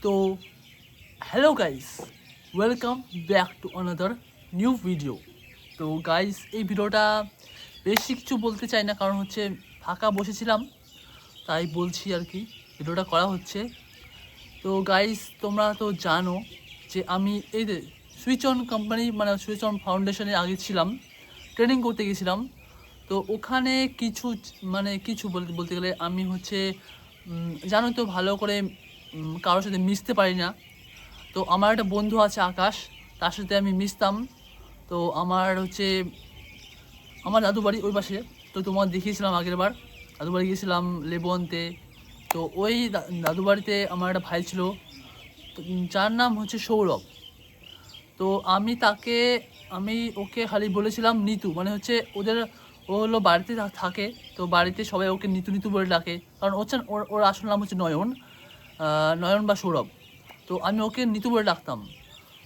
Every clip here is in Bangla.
তো hello guys, welcome back to another new video. তো গাইস, এই ভিডিওটা বেশি কিছু বলতে চাই না, কারণ হচ্ছে ফাঁকা বসেছিলাম তাই বলছি আর কি, ভিডিওটা করা হচ্ছে। তো গাইস, তোমরা তো জানো যে আমি এই যে সুইচ অন কোম্পানি মানে সুইচ অন ফাউন্ডেশনের আগে ছিলাম, ট্রেনিং করতে গেছিলাম। তো ওখানে কিছু বলতে গেলে আমি হচ্ছে জানো তো ভালো করে কারোর সাথে মিশতে পারি না। তো আমার একটা বন্ধু আছে আকাশ, তার সাথে আমি মিশতাম। তো আমার দাদু বাড়ি ওই পাশে। তো তোমার দেখিয়েছিলাম আগের বার, দাদু বাড়ি গিয়েছিলাম লেবনতে। তো ওই দাদু বাড়িতে আমার একটা ভাই ছিল, তো যার নাম হচ্ছে সৌরভ। তো আমি ওকে খালি বলেছিলাম নিতু, মানে হচ্ছে ও হলো বাড়িতে থাকে। তো বাড়িতে সবাই ওকে নিতু নিতু বলে ডাকে, কারণ ওর আসল নাম হচ্ছে নয়ন, নয়ন বা সৌরভ। তো আমি ওকে নিতু বলে ডাকতাম।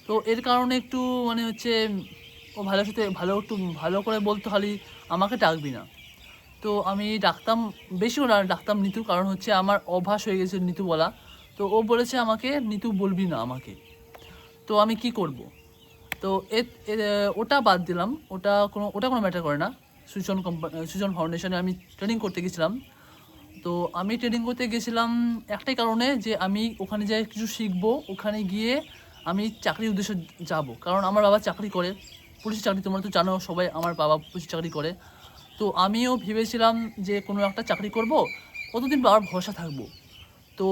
তো এর কারণে একটু মানে হচ্ছে ও একটু ভালো করে বলতো, খালি আমাকে ডাকবি না। তো আমি ডাকতাম, বেশি করে ডাকতাম নিতু, কারণ হচ্ছে আমার অভ্যাস হয়ে গেছে নিতু বলা। তো ও বলেছে আমাকে নিতু বলবি না আমাকে। তো আমি কি করব? তো ওটা বাদ দিলাম, ওটা কোনো ম্যাটার করে না। সুজন ফাউন্ডেশনে আমি ট্রেনিং করতে গেছিলাম। তো আমি ট্রেনিং করতে গেছিলাম একটাই কারণে, যে আমি ওখানে যাই কিছু শিখবো, ওখানে গিয়ে আমি চাকরির উদ্দেশ্যে যাব। কারণ আমার বাবা চাকরি করে, পুলিশ চাকরি, তোমরা তো জানো সবাই আমার বাবা পুলিশ চাকরি করে। তো আমিও ভেবেছিলাম যে কোনো একটা চাকরি করব, কতদিন বাবার ভরসা থাকবো। তো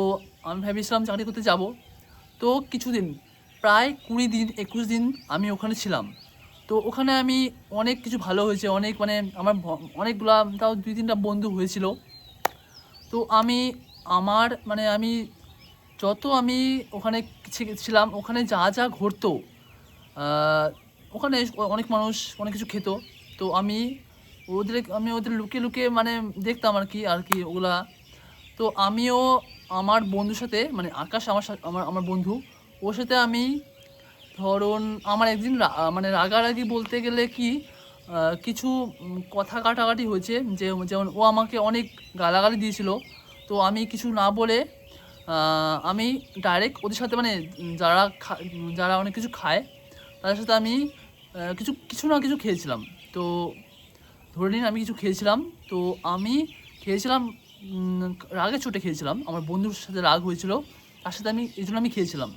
আমি ভেবেছিলাম চাকরি করতে যাব। তো কিছুদিন, প্রায় 20 দিন 21 দিন আমি ওখানে ছিলাম। তো ওখানে আমি অনেক কিছু ভালো হয়েছে, অনেক মানে অনেকগুলা, তাও 2-3টা বন্ধু হয়েছিল। তো আমি যত আমি ওখানে ছিলাম, ওখানে যা যা ঘটতো, ওখানে অনেক মানুষ অনেক কিছু খেত। তো আমি ওদের লুকিয়ে লুকিয়ে মানে দেখতাম আর কি ওগুলা। তো আমিও আমার বন্ধুর সাথে, মানে আকাশ আমার বন্ধু, ওর সাথে আমি ধরুন আমার একদিন মানে রাগারাগি বলতে গেলে কি, কিছু কথা কাটাকাটি হয়েছে, যেমন ও আমাকে অনেক গালাগালি দিয়েছিল। তো আমি কিছু না বলে আমি ডাইরেক্ট ওদের সাথে, মানে যারা অনেক কিছু খায় তাদের সাথে আমি কিছু কিছু না কিছু খেয়েছিলাম। তো ধরে নিন আমি কিছু খেয়েছিলাম। তো আমি খেয়েছিলাম রাগের চোটে খেয়েছিলাম, আমার বন্ধুর সাথে রাগ হয়েছিল, তার সাথে এই জন্য আমি খেয়েছিলাম।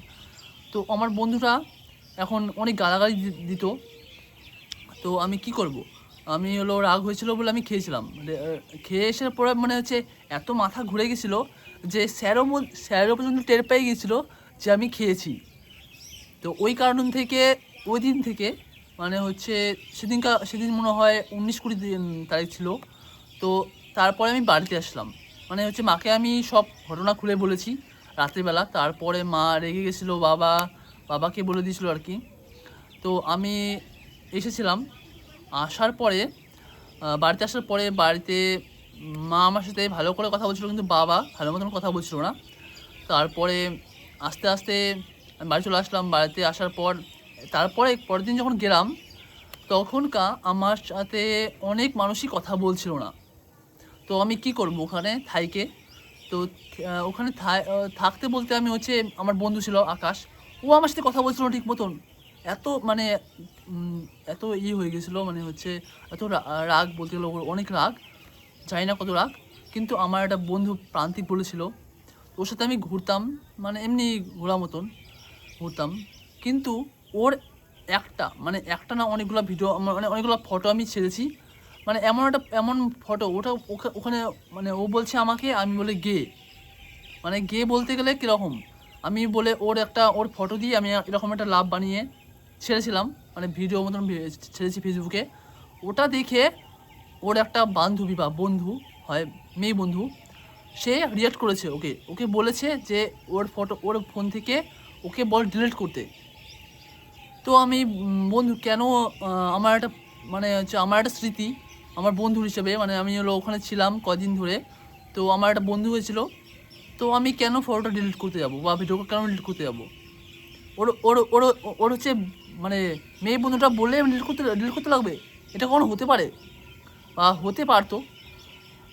তো আমার বন্ধুটা এখন অনেক গালাগালি দিত। তো আমি কি করব? আমি হলো রাগ হয়েছিল বলে আমি খেয়েছিলাম। খেয়ে আসার পরে মানে হচ্ছে এত মাথা ঘুরে গেছিলো যে স্যারও পর্যন্ত টের পেয়ে গেছিলো যে আমি খেয়েছি। তো ওই দিন থেকে মানে হচ্ছে সেদিন মনে হয় 19-20 তারিখ ছিল। তো তারপরে আমি বাড়িতে আসলাম, মানে হচ্ছে মাকে আমি সব ঘটনা খুলে বলেছি রাত্রিবেলা। তারপরে মা রেগে গেছিলো, বাবাকে বলে দিয়েছিল আর কি। তো আমি এসেছিলাম, বাড়িতে আসার পরে মা আমার সাথে ভালো করে কথা বলছিল, কিন্তু বাবা ভালো মতন কথা বলছিল না। তারপরে আস্তে আস্তে আমি বাড়ি চলে আসলাম। বাড়িতে আসার পর তারপরে পরের দিন যখন গেলাম, আমার সাথে অনেক মানুষই কথা বলছিল না। তো আমি কি করব ওখানে থাইকে? তো ওখানে থাকতে বলতে আমি হচ্ছে, আমার বন্ধু ছিল আকাশ, ও আমার সাথে কথা বলছিল ঠিক মতন। এত মানে এত হয়ে গেছিলো, মানে হচ্ছে এত রাগ বলতে গেলো, অনেক রাগ, জানি না কত রাগ। কিন্তু আমার একটা বন্ধু প্রান্তিক বলেছিল, ওর সাথে আমি ঘুরতাম, মানে এমনি ঘোরা মতন ঘুরতাম। কিন্তু ওর একটা না, অনেকগুলো ভিডিও, মানে অনেকগুলো ফটো আমি ছেড়েছি। মানে এমন ফটো, ওখানে মানে ও বলছে আমাকে, আমি বলে গে, মানে গে বলতে গেলে কীরকম, আমি বলে ওর ফটো দিয়ে আমি এরকম একটা লাভ বানিয়ে ছেড়েছিলাম, মানে ভিডিও মতন ছেড়েছি ফেসবুকে। ওটা দেখে ওর একটা বান্ধবী বা বন্ধু হয়, মেয়ে বন্ধু, সে রিয়াক্ট করেছে, ওকে বলেছে যে ওর ফোন থেকে ওকে ডিলিট করতে। তো আমি বন্ধু কেন, আমার একটা মানে হচ্ছে আমার একটা স্মৃতি, আমার বন্ধু হিসেবে, মানে আমি হলো ওখানে ছিলাম কদিন ধরে। তো আমার একটা বন্ধু হয়েছিল, তো আমি কেন ফটোটা ডিলিট করতে যাবো বা ভিডিওটা কেন ডিলিট করতে যাবো? ওর ওর ওর ওর হচ্ছে মানে মেয়ে বন্ধুটা বললে আমি ডিলিট করতে লাগবে? এটা কখনো হতে পারে? বা হতে পারতো,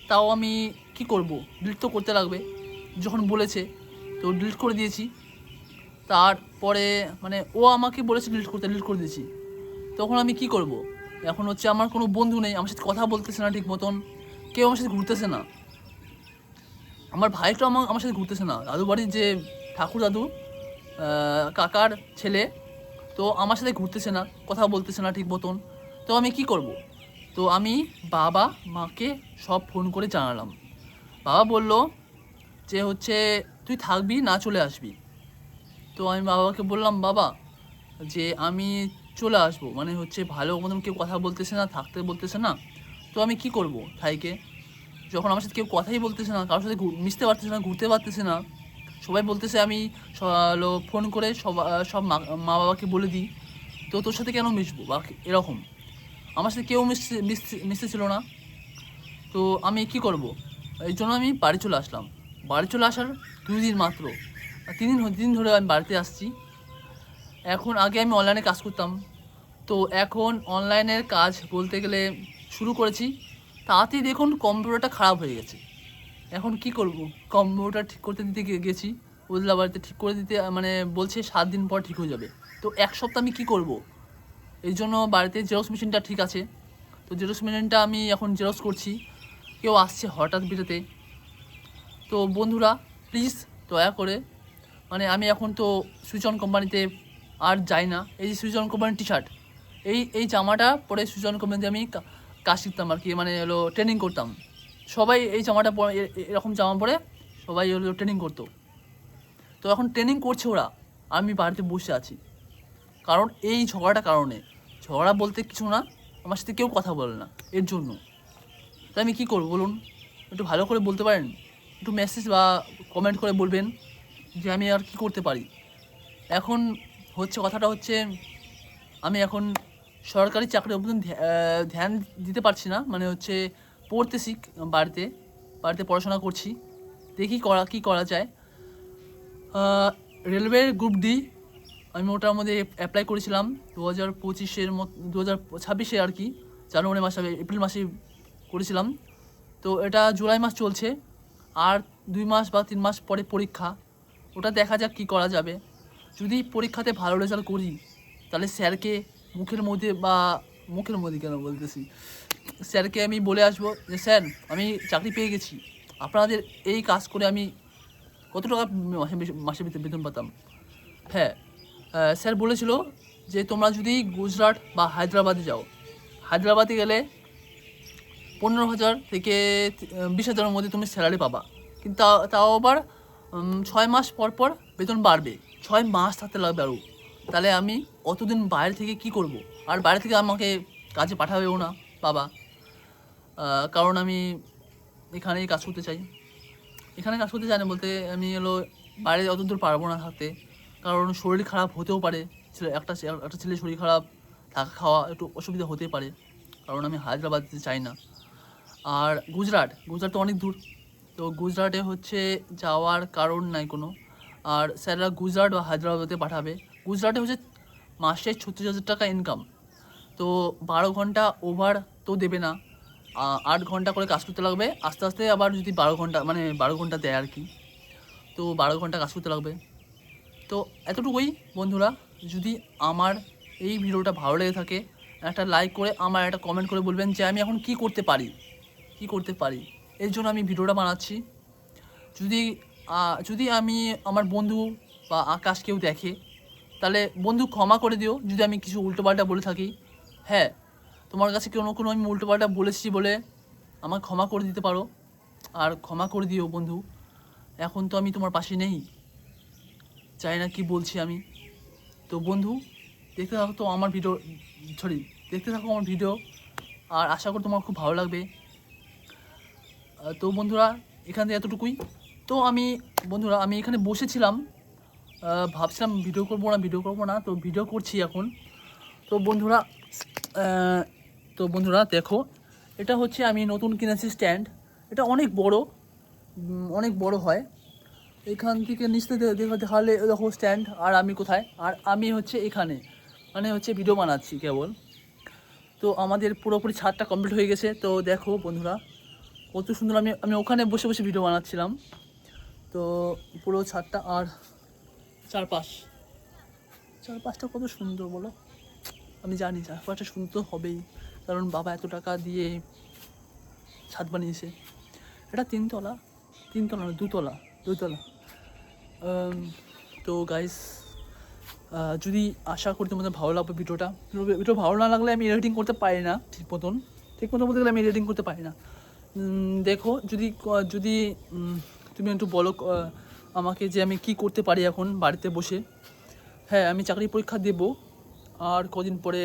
তাও আমি কি করব, ডিলিট তো করতে লাগবে যখন বলেছে। তো ডিলিট করে দিয়েছি। তারপরে মানে ও আমাকে বলেছে ডিলিট করে দিয়েছি। তখন আমি কি করব? এখন হচ্ছে আমার কোনো বন্ধু নেই, আমার সাথে কথা বলতেছে না ঠিক মতন, কেউ আমার সাথে ঘুরতেছে না, আমার ভাইটাও আমার সাথে ঘুরতেছে না, দাদু বাড়ির যে ঠাকুর দাদু কাকার ছেলে, তো আমার সাথে ঘুরতেছে না, কথা বলতেছে না ঠিক মতন। তো আমি কি করব? তো আমি বাবা মাকে সব ফোন করে জানালাম। বাবা বলল যে হচ্ছে তুই থাকবি না চলে আসবি। তো আমি বাবাকে বললাম, বাবা যে আমি চলে আসবো, মানে হচ্ছে ভালো মতন কেউ কথা বলতেছে না, থাকতে বলতেছে না, তো আমি কি করব থাইকে? যখন আমার সাথে কেউ কথাই বলতেছে না, কারোর সাথে মিশতে পারতেছে না, ঘুরতে পারতেছে না, সবাই বলতেছে আমি ফোন করে সব মা বাবাকে বলে দিই, তো তোর সাথে কেন মিশবো বা এরকম। আমার সাথে কেউ মিশতেছিল না। তো আমি কি করব? এই জন্য আমি বাড়ি চলে আসলাম। বাড়ি চলে আসার 2 দিন মাত্র, 3 দিন ধরে আমি বাড়িতে আসছি। এখন আগে আমি অনলাইনে কাজ করতাম, তো এখন অনলাইনের কাজ বলতে গেলে শুরু করেছি, তাতেই দেখুন কম্পিউটারটা খারাপ হয়ে গেছে। এখন কি করব? কম্পিউটার ঠিক করতে দিতে গেছি, ওদলা বাড়িতে ঠিক করে দিতে মানে বলছে 7 দিন পর ঠিক হয়ে যাবে। তো 1 সপ্তাহ আমি কি করব? এই জন্য বাড়িতে জেরক্স মেশিনটা ঠিক আছে, তো জেরক্স মেশিনটা আমি এখন জেরক্স করছি। কেউ আসছে হঠাৎ বিরেতে, তো বন্ধুরা প্লিজ দয়া করে, মানে আমি এখন তো সুইচ অন কোম্পানিতে আর যাই না। এই যে সুইচ অন কোম্পানির টি শার্ট, এই জামাটা পরে সুইচ অন কোম্পানিতে আমি কাজ শিখতাম আর কি, মানে হলো ট্রেনিং করতাম। সবাই এই জামাটা পরে এরকম জামা পরে সবাই হলো ট্রেনিং করতো। তো এখন ট্রেনিং করছে ওরা, আমি বাড়িতে বসে আছি, কারণ এই ঝগড়াটার কারণে। ঝগড়া বলতে কিছু না, আমার সাথে কেউ কথা বলে না এর জন্য। তাই আমি কী করবো বলুন? একটু ভালো করে বলতে পারেন, একটু মেসেজ বা কমেন্ট করে বলবেন যে আমি আর কী করতে পারি। এখন কথাটা হচ্ছে আমি এখন সরকারি চাকরির উপর ধ্যান দিতে পারছি না, মানে হচ্ছে পড়তেছি, বাড়িতে পড়াশোনা করছি, দেখি কী করা যায়। রেলওয়ের গ্রুপ ডি আমি ওটার মধ্যে অ্যাপ্লাই করেছিলাম 2025-এর 2026-এ আর কি, জানুয়ারি মাসে এপ্রিল মাসে করেছিলাম। তো এটা জুলাই মাস চলছে, আর 2 মাস বা 3 মাস পরে পরীক্ষা, ওটা দেখা যাক কী করা যাবে। যদি পরীক্ষাতে ভালো রেজাল্ট করি তাহলে স্যারকে মুখের মধ্যে কেন বলতেছি, স্যারকে আমি বলে আসবো যে স্যার আমি চাকরি পেয়ে গেছি, আপনাদের এই কাজ করে আমি কত টাকা মাসে বেতন পেতাম। হ্যাঁ, স্যার বলেছিল যে তোমরা যদি গুজরাট বা হায়দ্রাবাদে যাও, হায়দ্রাবাদে গেলে 15,000 থেকে 20,000-এর মধ্যে তুমি স্যালারি পাবা, কিন্তু তাও আবার 6 মাস পর পর বেতন বাড়বে, 6 মাস থাকতে লাগবে আরও। তাহলে আমি অতদিন বাইরে থেকে কি করব? আর বাইরে থেকে আমাকে কাজে পাঠাবেও না বাবা, কারণ আমি এখানেই কাজ করতে চাই। এখানে কাজ করতে চাই না বলতে, আমি হলো বাইরে অত দূর পারবো না থাকতে, কারণ শরীর খারাপ হতেও পারে, একটা ছেলের শরীর খারাপ, থাকা খাওয়া একটু অসুবিধা হতেই পারে, কারণ আমি হায়দ্রাবাদ যেতে চাই না। আর গুজরাট তো অনেক দূর, তো গুজরাটে যাওয়ার কারণ নাই কোনো। আর স্যাররা গুজরাট বা হায়দ্রাবাদে পাঠাবে। গুজরাটে মাসে 36,000 টাকা ইনকাম, তো 12 ঘন্টা ওভার তো দেবে না, 8 ঘন্টা করে কাজ করতে লাগবে, আস্তে আস্তে আবার যদি 12 ঘন্টা দেয় আর কি, তো 12 ঘন্টা কাজ করতে লাগবে। তো এতটুকুই বন্ধুরা, যদি আমার এই ভিডিওটা ভালো লেগে থাকে একটা লাইক করে আমার একটা কমেন্ট করে বলবেন যে আমি এখন কী করতে পারি, এর জন্য আমি ভিডিওটা বানাচ্ছি। যদি আমি আমার বন্ধু বা আকাশ কেউ দেখে, তাহলে বন্ধু ক্ষমা করে দিও যদি আমি কিছু উল্টোপাল্টা বলে থাকি। হ্যাঁ, তোমার কাছে কোনো আমি উল্টোপাল্টা বলেছি বলে আমার ক্ষমা করে দিতে পারো, আর ক্ষমা করে দিও বন্ধু। এখন তো আমি তোমার পাশে নেই, চাই না কি বলছি আমি। তো বন্ধু দেখতে থাকো আমার ভিডিও, আর আশা করি তোমার খুব ভালো লাগবে। তো বন্ধুরা এখান থেকে এতটুকুই। তো আমি এখানে বসেছিলাম, ভাবছিলাম ভিডিও করবো না, তো ভিডিও করছি এখন। তো বন্ধুরা দেখো, এটা আমি নতুন কিনেছি স্ট্যান্ড, এটা অনেক বড় হয়। এখান থেকে নিচে দেখালে দেখো স্ট্যান্ড, আর আমি কোথায়, আর আমি এখানে মানে ভিডিও বানাচ্ছি কেবল। তো আমাদের পুরোপুরি ছাদটা কমপ্লিট হয়ে গেছে। তো দেখো বন্ধুরা কত সুন্দর, আমি ওখানে বসে ভিডিও বানাচ্ছিলাম। তো পুরো ছাদটা আর চারপাশ চারপাশটা কত সুন্দর বলো। আমি জানি চারপাশটা সুন্দর হবেই, কারণ বাবা এত টাকা দিয়ে ছাদ বানিয়েছে। এটা তিনতলা না, দুতলা। তো গাইস, যদি আশা করি তোমাদের ভালো লাগবে ভিডিও ভালো না লাগলে আমি এডিটিং করতে পারি না ঠিক মতন বলতে গেলে আমি এডিটিং করতে পারি না। দেখো যদি তুমি একটু বলো আমাকে যে আমি কি করতে পারি এখন বাড়িতে বসে। হ্যাঁ, আমি চাকরি পরীক্ষা দেব, আর কদিন পরে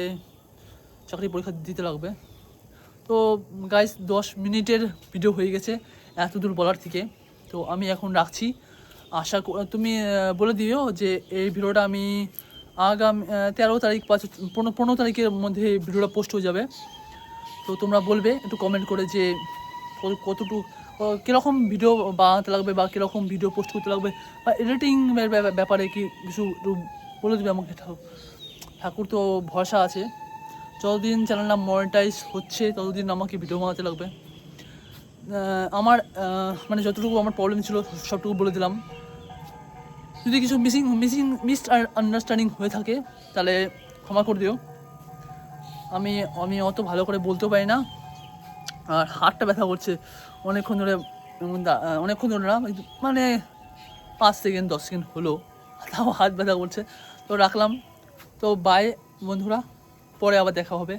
চাকরি পরীক্ষা দিতে লাগবে। তো গাইস 10 মিনিটের ভিডিও হয়ে গেছে এত দূর বলার থেকে, তো আমি এখন রাখছি। তুমি বলে দিও যে এই ভিডিওটা আমি আগামী 13 তারিখ 15 তারিখের মধ্যে ভিডিওটা পোস্ট হয়ে যাবে। তো তোমরা বলবে একটু কমেন্ট করে যে কতটুকু কীরকম ভিডিও বানাতে লাগবে বা কীরকম ভিডিও পোস্ট করতে লাগবে, বা এডিটিং ব্যাপারে কি কিছু একটু বলে দেবে আমাকে। ঠাকুর তো ভরসা আছে, যতদিন চ্যানেলটা মনিটাইজ হচ্ছে ততদিন আমাকে ভিডিও বানাতে লাগবে। আমার মানে যতটুকু আমার প্রবলেম ছিল সবটুকু বলে দিলাম। যদি কিছু মিস আন্ডারস্ট্যান্ডিং হয়ে থাকে তাহলে ক্ষমা করে দিও। আমি অত ভালো করে বলতেও পারি না, আর হাতটা ব্যথা করছে অনেকক্ষণ ধরে না, মানে 5 সেকেন্ড 10 সেকেন্ড হলো, তাও হাত ব্যথা করছে। তো রাখলাম, তো বাই বন্ধুরা, পরে আবার দেখা হবে।